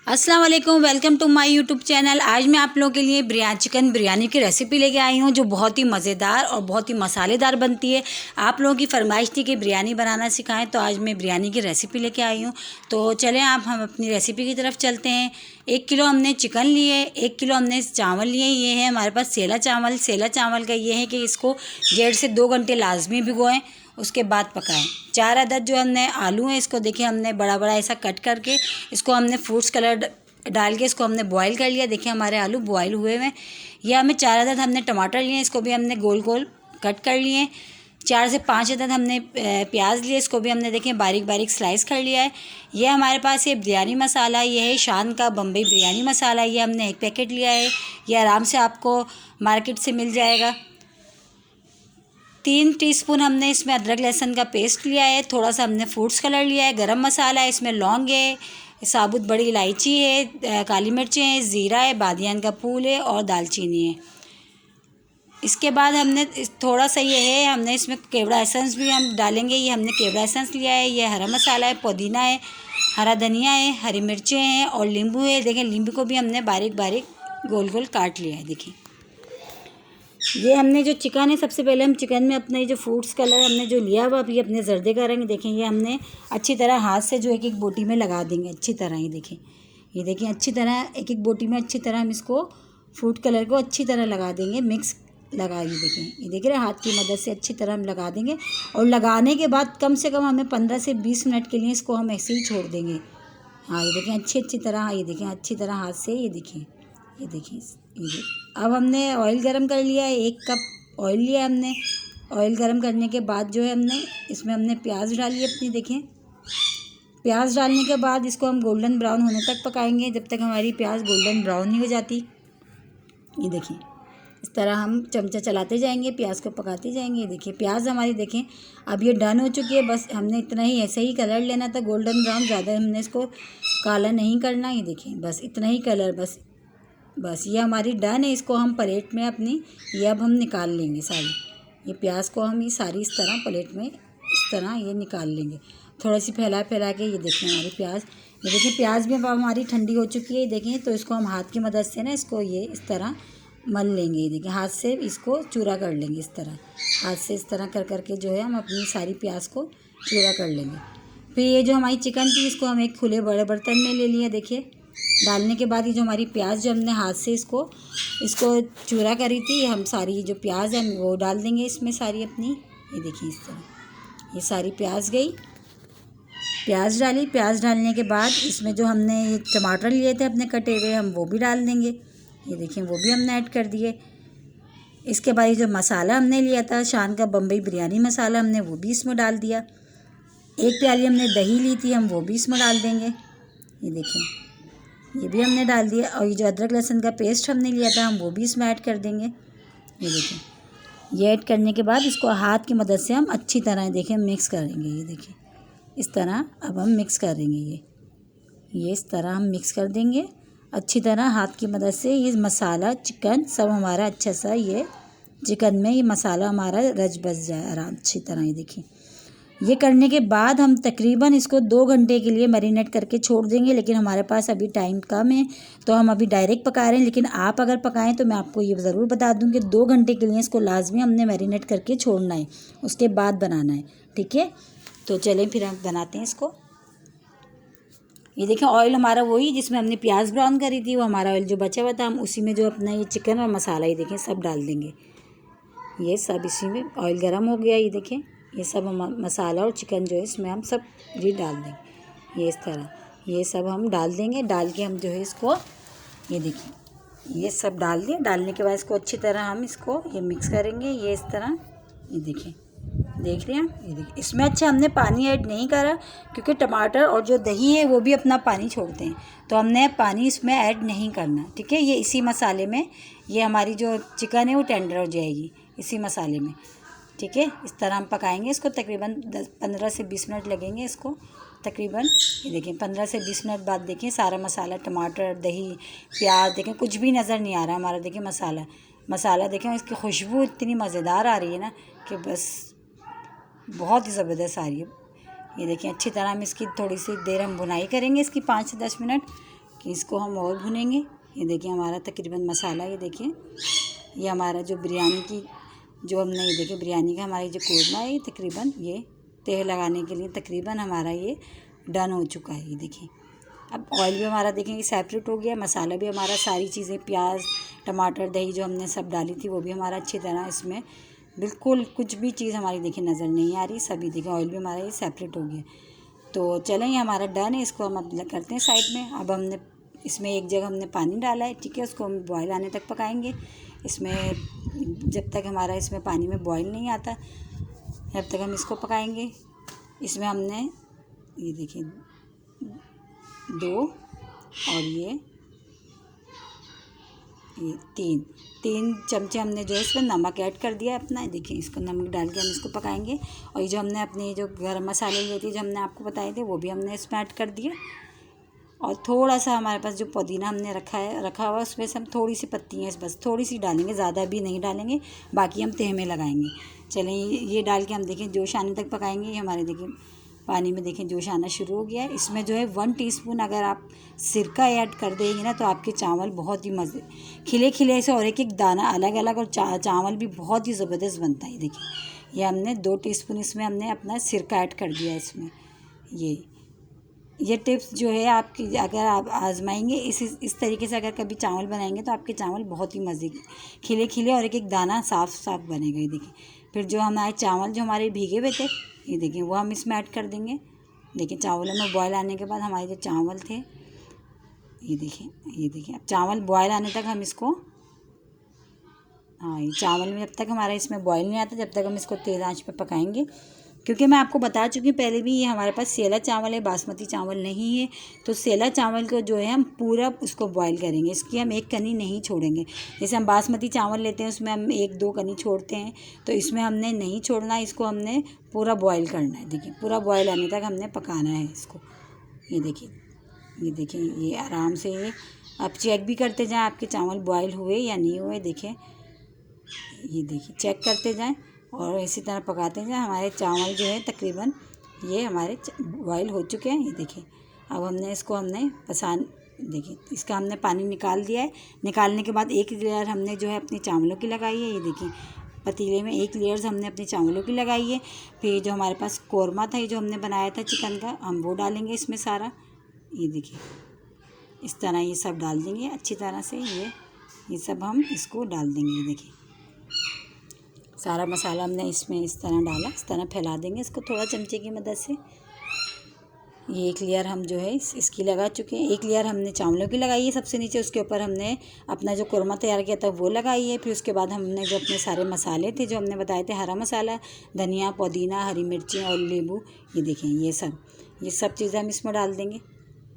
अस्सलाम वालेकुम, welcome to my YouTube channel. आज मैं आप लोगों के लिए चिकन बिरयानी की रेसिपी लेके आई हूँ जो बहुत ही मज़ेदार और बहुत ही मसालेदार बनती है। आप लोगों की फरमाइश थी कि बिरयानी बनाना सिखाएं, तो आज मैं बिरयानी की रेसिपी लेके आई हूँ। तो चलें आप हम अपनी रेसिपी की तरफ चलते हैं। 1 किलो हमने चिकन लिए, 1 किलो हमने चावल लिए। ये है हमारे पास सेला चावल। सेला चावल का ये है कि इसको 1.5 से 2 घंटे लाजमी भिगोएं, उसके बाद पकाएं। 4 अदद जो हमने आलू हैं, इसको देखिए हमने बड़ा बड़ा ऐसा कट करके इसको हमने फ्रूट्स कलर डाल के इसको हमने बॉईल कर लिया। देखिए हमारे आलू बॉईल हुए हुए। ये हमें 4 अदद हमने टमाटर लिए, इसको भी हमने गोल गोल कट कर लिए। 4 से 5 अदद हमने प्याज लिए, इसको भी हमने देखिए बारीक बारीक स्लाइस कर लिया है। ये हमारे पास ये बिरयानी मसाला, ये है शान का बम्बई बिरयानी मसाला। ये हमने 1 पैकेट लिया है, ये आराम से आपको मार्केट से मिल जाएगा। 3 टीस्पून हमने इसमें अदरक लहसुन का पेस्ट लिया है। थोड़ा सा हमने फ्रूट्स कलर लिया है। गरम मसाला है, इसमें लौंग है, साबुत बड़ी इलायची है, काली मिर्चें हैं, ज़ीरा है, बादियान का फूल है और दालचीनी है। इसके बाद हमने थोड़ा सा ये है, हमने इसमें केवड़ा एसेंस भी हम डालेंगे। ये हमने केवड़ा एसेंस लिया है। ये हरा मसाला है, पुदीना है, हरा धनिया है, हरी मिर्चें हैं और नींबू है। देखें नींबू को भी हमने बारीक बारीक गोल गोल काट लिया है। देखिए ये हमने जो चिकन है, सबसे पहले हम चिकन में अपने जो फ्रूट्स कलर हमने जो लिया हुआ, अभी अपने जर्दे का रंग देखें, ये हमने अच्छी तरह हाथ से जो एक एक बोटी में लगा देंगे अच्छी तरह। ये देखें अच्छी तरह एक एक बोटी में अच्छी तरह हम इसको फ्रूट कलर को अच्छी तरह लगा देंगे, मिक्स लगा। ये देख रहे हैं, हाथ की मदद से अच्छी तरह हम लगा देंगे। और लगाने के बाद कम से कम हमें 15 से 20 मिनट के लिए इसको हम ऐसे ही छोड़ देंगे। हाँ ये देखें अच्छी तरह, ये देखें अच्छी तरह हाथ से, ये देखिए ये अब हमने ऑयल गरम कर लिया है। 1 कप ऑयल लिया हमने। ऑयल गरम करने के बाद जो है इसमें हमने प्याज डाली अपनी। देखें प्याज डालने के बाद इसको हम गोल्डन ब्राउन होने तक पकाएंगे, जब तक हमारी प्याज गोल्डन ब्राउन नहीं हो जाती। ये देखिए इस तरह हम चमचा चलाते जाएंगे, प्याज को पकाते जाएंगे। ये देखिए प्याज हमारी देखें अब ये डन हो चुकी है। बस हमने इतना ही ऐसे ही कलर लेना था, गोल्डन ब्राउन, ज़्यादा हमने इसको काला नहीं करना। ये देखिए बस इतना ही कलर, बस ये हमारी डन है। इसको हम प्लेट में अपनी ये अब हम निकाल लेंगे सारी। ये प्याज को हम ये सारी इस तरह प्लेट में इस तरह ये निकाल लेंगे, थोड़ा सी फैला के। ये देखें हमारी प्याज, ये देखिए प्याज भी अब हमारी ठंडी हो चुकी है। ये देखें तो इसको हम हाथ की मदद से ना इसको ये इस तरह मल लेंगे। ये देखिए हाथ से इसको चूरा कर लेंगे इस तरह, हाथ से इस तरह कर करके जो है हम अपनी सारी प्याज को चूरा कर लेंगे। फिर ये जो हमारी चिकन थी, इसको हम एक खुले बड़े बर्तन में ले लिया। देखिए डालने के बाद ये जो हमारी प्याज जो हमने हाथ से इसको चूरा करी थी, हम सारी जो प्याज है वो डाल देंगे इसमें सारी अपनी। ये देखिए इस तरह ये सारी प्याज गई, प्याज डाली। प्याज डालने के बाद इसमें जो हमने ये टमाटर लिए थे अपने कटे हुए, हम वो भी डाल देंगे। ये देखिए वो भी हमने ऐड कर दिए। इसके बाद ये जो मसाला हमने लिया था शान का बम्बई बिरयानी मसाला, हमने वो भी इसमें डाल दिया। 1 प्याली हमने दही ली थी, हम वो भी इसमें डाल देंगे। ये देखिए ये भी हमने डाल दिया। और ये जो अदरक लहसुन का पेस्ट हमने लिया था, हम वो भी इसमें ऐड कर देंगे। ये देखिए ये ऐड करने के बाद इसको हाथ की मदद से हम अच्छी तरह देखें मिक्स करेंगे। ये देखिए इस तरह अब हम मिक्स करेंगे। ये इस तरह हम मिक्स कर देंगे अच्छी तरह हाथ की मदद से। ये मसाला चिकन सब हमारा अच्छा सा ये चिकन में ये मसाला हमारा रच बस जाए आराम अच्छी तरह। ये देखिए ये करने के बाद हम तकरीबन इसको 2 घंटे के लिए मैरिनेट करके छोड़ देंगे। लेकिन हमारे पास अभी टाइम कम है तो हम अभी डायरेक्ट पका रहे हैं। लेकिन आप अगर पकाएं तो मैं आपको ये ज़रूर बता दूं कि 2 घंटे के लिए इसको लाजमी हमने मैरिनेट करके छोड़ना है, उसके बाद बनाना है। ठीक है, तो चलें फिर हम बनाते हैं इसको। ये देखें ऑयल हमारा वही जिसमें हमने प्याज ब्राउन करी थी, वो हमारा ऑयल जो बचा हुआ था, हम उसी में जो अपना ये चिकन और मसाला ये देखें सब डाल देंगे। ये सब इसी में ऑयल गर्म हो गया। ये देखें ये सब मसाला और चिकन जो है इसमें हम सब ये डाल देंगे। ये इस तरह ये सब हम डाल देंगे। डाल के हम जो है इसको ये देखिए ये सब डाल दिए। डालने के बाद इसको अच्छी तरह हम इसको ये मिक्स करेंगे। ये इस तरह ये देखिए देख रहे हैं। ये देखिए इसमें अच्छा हमने पानी ऐड नहीं करा क्योंकि टमाटर और जो दही है वो भी अपना पानी छोड़ते हैं, तो हमने पानी इसमें ऐड नहीं करना। ठीक है, ये इसी मसाले में ये हमारी जो चिकन है वो टेंडर हो जाएगी इसी मसाले में। ठीक है, इस तरह हम पकाएंगे इसको तकरीबन 15 से 20 मिनट लगेंगे इसको तकरीबन। ये देखें 15 से 20 मिनट बाद देखें सारा मसाला टमाटर दही प्याज देखें कुछ भी नज़र नहीं आ रहा हमारा। देखें मसाला देखें इसकी खुशबू इतनी मज़ेदार आ रही है ना कि बस बहुत ही ज़बरदस्त आ रही है। ये देखें अच्छी तरह हम इसकी थोड़ी सी देर हम भुनाई करेंगे इसकी 5 से 10 मिनट कि इसको हम और भुनेंगे। ये देखिए हमारा तकरीबन मसाला, ये देखिए ये हमारा जो बिरयानी की जो हमने ये देखिए बिरयानी का हमारा जो कोरमा है, ये तकरीबन ये तेल लगाने के लिए तकरीबन हमारा ये डन हो चुका है। ये देखिए अब ऑयल भी हमारा देखेंगे सेपरेट हो गया, मसाला भी हमारा, सारी चीज़ें प्याज टमाटर दही जो हमने सब डाली थी वो भी हमारा अच्छी तरह इसमें बिल्कुल कुछ भी चीज़ हमारी देखिए नज़र नहीं आ रही, सभी देखिए ऑयल भी हमारा ये सेपरेट हो गया। तो चलें ये हमारा डन है, इसको हम अब करते हैं साइड में। अब हमने इसमें एक जगह हमने पानी डाला है, ठीक है, उसको हम बॉयल आने तक पकाएंगे। इसमें जब तक हमारा इसमें पानी में बॉयल नहीं आता जब तक हम इसको पकाएंगे। इसमें हमने ये देखिए 2 और ये 3 चमचे हमने जो है इसमें नमक ऐड कर दिया अपना। देखिए इसको नमक डाल के हम इसको पकाएंगे। और ये जो हमने अपने जो गरम मसाले लिए थे जो हमने आपको बताए थे वो भी हमने इसमें ऐड कर दिया। और थोड़ा सा हमारे पास जो पुदीना हमने रखा हुआ उसमें से हम थोड़ी सी पत्तियाँ बस थोड़ी सी डालेंगे, ज़्यादा भी नहीं डालेंगे, बाकी हम तह में लगाएंगे। चलें ये डाल के हम देखें जोश आने तक पकाएंगे। ये हमारे देखिए पानी में देखें जोश आना शुरू हो गया है। इसमें जो है 1 टीस्पून अगर आप सिरका ऐड कर देंगे ना तो आपके चावल बहुत ही मज़े खिले खिले से और एक एक दाना अलग अलग और चावल भी बहुत ही ज़बरदस्त बनता है। देखिए ये हमने 2 टीस्पून इसमें हमने अपना सिरका ऐड कर दिया इसमें। ये टिप्स जो है आपकी अगर आप आजमाएंगे इस तरीके से अगर कभी चावल बनाएंगे तो आपके चावल बहुत ही मज़े खिले खिले और एक एक दाना साफ़ साफ़ बनेगा। ये देखिए फिर जो हमारे चावल जो हमारे भीगे हुए थे ये देखिए वो हम इसमें ऐड कर देंगे। देखिए चावलों में बॉयल आने के बाद हमारे जो चावल थे ये देखिए अब चावल बॉयल आने तक हम इसको ये चावल में जब तक हमारा इसमें बॉयल नहीं आता जब तक हम इसको तेज़ आंच पे पकाएंगे। क्योंकि मैं आपको बता चुकी हूँ पहले भी ये हमारे पास सेला चावल है, बासमती चावल नहीं है। तो सेला चावल को जो है हम पूरा उसको बॉयल करेंगे, इसकी हम एक कनी नहीं छोड़ेंगे। जैसे हम बासमती चावल लेते हैं उसमें हम 1-2 कनी छोड़ते हैं, तो इसमें हमने नहीं छोड़ना, इसको हमने पूरा बॉयल करना है। देखिए पूरा बॉयल आने तक हमने पकाना है इसको। ये देखिए ये आराम से ये आप चेक भी करते जाएँ आपके चावल बॉयल हुए या नहीं हुए। देखिए चेक करते जाएँ और इसी तरह पकाते जाएँ। हमारे चावल जो है तकरीबन ये हमारे बॉयल हो चुके हैं। ये देखिए अब हमने इसको देखिए इसका हमने पानी निकाल दिया है। निकालने के बाद एक लेयर हमने जो है अपने चावलों की लगाई है। ये देखिए पतीले में एक लेयर्स हमने अपने चावलों की लगाई है। फिर जो हमारे पास कोरमा था ये जो हमने बनाया था चिकन का हम वो डालेंगे इसमें सारा। ये देखिए इस तरह ये सब डाल देंगे अच्छी तरह से। ये सब हम इसको डाल देंगे। ये देखिए सारा मसाला हमने इसमें इस तरह डाला, इस तरह फैला देंगे इसको थोड़ा चमचे की मदद से। ये एक लेयर हम जो है इसकी लगा चुके हैं। एक लेयर हमने चावलों की लगाई है सबसे नीचे, उसके ऊपर हमने अपना जो कोरमा तैयार किया था वो लगाई है। फिर उसके बाद हमने जो अपने सारे मसाले थे जो हमने बताए थे, हरा मसाला, धनिया, पुदीना, हरी मिर्ची और नींबू, ये देखें ये सब चीज़ें हम इसमें डाल देंगे।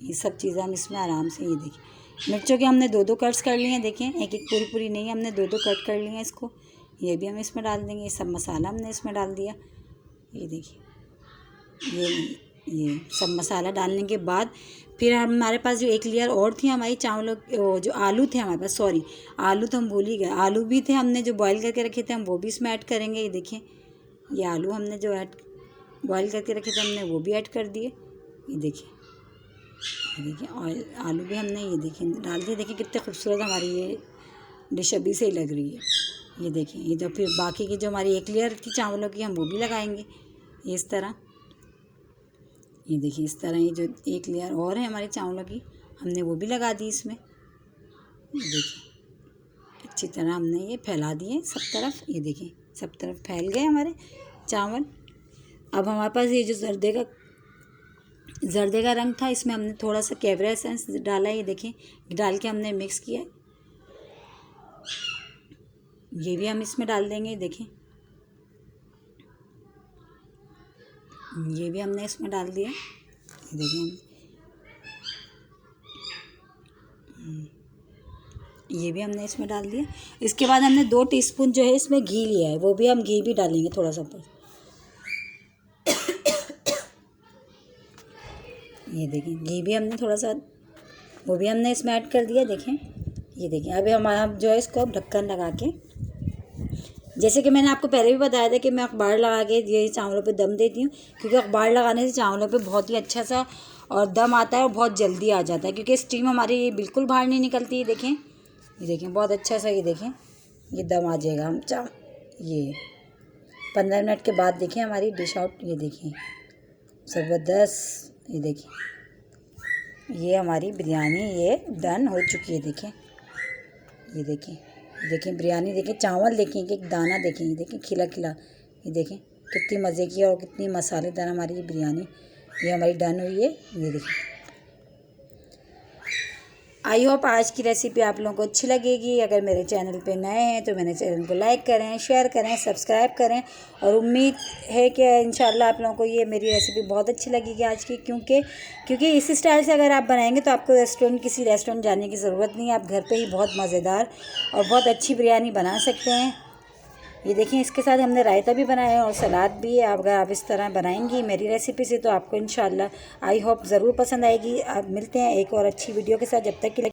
ये सब चीज़ें हम इसमें आराम से, ये देखिए मिर्चों के हमने 2-2 कट्स कर लिए हैं। देखें एक एक पूरी नहीं, हमने 2-2 कट कर लिए हैं इसको। ये भी हम इसमें डाल देंगे। ये सब मसाला हमने इसमें डाल दिया। ये देखिए ये सब मसाला डालने के बाद फिर हमारे पास जो एक लेयर और थी हमारी चावलों जो आलू थे हमारे पास, सॉरी आलू तो हम भूल ही गए, आलू भी थे हमने जो बॉईल करके रखे थे हम वो भी इसमें ऐड करेंगे। ये देखिए ये आलू हमने जो बॉईल करके रखे थे हमने वो भी ऐड कर दिए। ये देखिए और आलू भी हमने ये देखिए डाल दिए। देखिए कितने खूबसूरत हमारी ये डिश अभी से ही लग रही है। ये देखिए ये जो फिर बाकी की जो हमारी एक लेयर थी चावलों की हम वो भी लगाएंगे ये इस तरह। ये देखिए इस तरह ये जो एक लेयर और है हमारे चावलों की हमने वो भी लगा दी इसमें। ये देखिए अच्छी तरह हमने ये फैला दिए सब तरफ। ये देखिए सब तरफ फैल गए हमारे चावल। अब हमारे पास ये जो जर्दे का रंग था इसमें हमने थोड़ा सा कैवरा एसेंस डाला। ये देखिए डाल के हमने मिक्स किया। ये भी हम इसमें डाल देंगे। देखें ये भी हमने इसमें डाल दिया। देखिए ये भी हमने इसमें डाल दिया। इसके बाद हमने 2 टीस्पून जो है इसमें घी लिया है, वो भी हम घी भी डालेंगे थोड़ा सा पर। ये देखिए घी भी हमने थोड़ा सा वो भी हमने इसमें ऐड कर दिया। देखें ये देखिए अभी हमारा जो है इसको अब ढक्कन लगा के, जैसे कि मैंने आपको पहले भी बताया था कि मैं अखबार लगा के ये चावलों पे दम देती हूँ, क्योंकि अखबार लगाने से चावलों पे बहुत ही अच्छा सा और दम आता है और बहुत जल्दी आ जाता है, क्योंकि स्टीम हमारी बिल्कुल बाहर नहीं निकलती है। देखें, ये देखें बहुत अच्छा सा, ये देखें ये दम आ जाएगा हम ये 15 मिनट के बाद देखें हमारी डिश आउट। ये देखें ज़बरदस्त, ये देखें ये हमारी बिरयानी ये डन हो चुकी है। देखें ये देखें बिरयानी, देखें चावल, देखें एक दाना, देखें ये देखें खिला खिला, ये देखें कितनी मज़े की और कितनी मसालेदार हमारी ये बिरयानी ये हमारी डन हुई है। ये देखें, आई होप आज की रेसिपी आप लोगों को अच्छी लगेगी। अगर मेरे चैनल पे नए हैं तो मेरे चैनल को लाइक करें, शेयर करें, सब्सक्राइब करें, और उम्मीद है कि इंशाल्लाह आप लोगों को ये मेरी रेसिपी बहुत अच्छी लगेगी आज की, क्योंकि इस स्टाइल से अगर आप बनाएंगे तो आपको किसी रेस्टोरेंट जाने की ज़रूरत नहीं है। आप घर पर ही बहुत मज़ेदार और बहुत अच्छी बिरयानी बना सकते हैं। ये देखिए इसके साथ हमने रायता भी बनाया है और सलाद भी है। अगर आप इस तरह बनाएंगी मेरी रेसिपी से तो आपको इंशाल्लाह आई होप ज़रूर पसंद आएगी। आप मिलते हैं एक और अच्छी वीडियो के साथ, जब तक के लिए